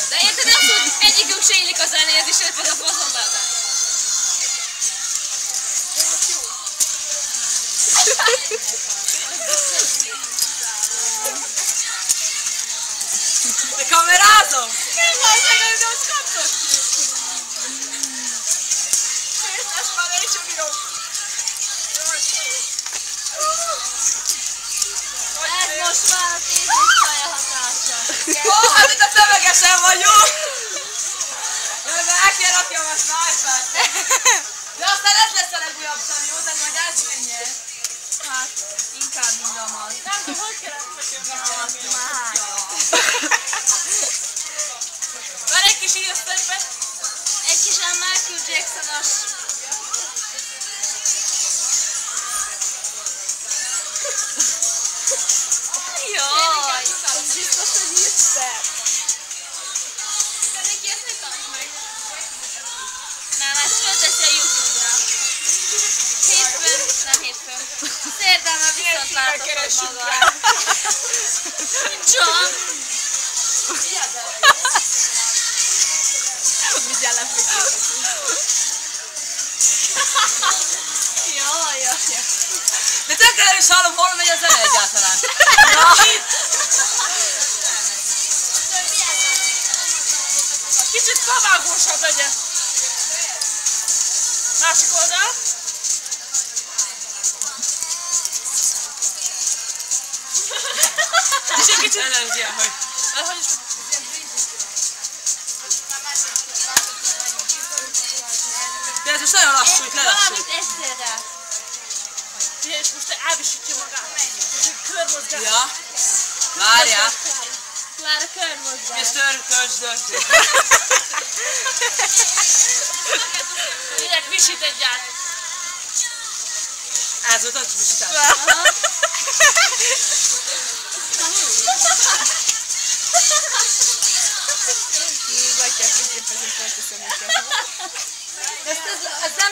De érted azt, hogy egyikünk se illik a zenéhez, és érted a fazon bele. De kamerázom! Nem vagy meg, de azt kaptad ki. Ezt már én sem bírom. Ez most már a tízes hatása. Ó, hát itt a tömegesen vagyunk! Jaj, de el kell rakjam a sniper-t. De aztán ez lesz a legújabb szami, jó? Tehát majd ez menjen. Hát, inkább mind a maz. Nem tudom, hogy kellett megkérdezni. Már. Van egy kis írsztöbbet? Egy kis a Michael Jackson-os. Jaj! Ez biztos, hogy írszter. Nem, ezt fölteszi a YouTube-ra. Hétfőn, nem hétfőn. Szerdán már viszont láthatod magad. John! Mindjárt lefekítünk. Jaj, jaj. De tökre nem is hallom, hol megy a zene egyáltalán. Kicsit kavágósabb legyen. Másik oldal. És egy kicsit... Nem ilyen, hogy... Hogy is... De ez most nagyon lassú, itt lelassult. Valamit egyszerre. És most elvisítja magát. És egy körmozgás. Ja. Várjál. Klára körmozgás. És törkösdöntő. Minek visít egyáltalán. Ez volt az visítás. Ezt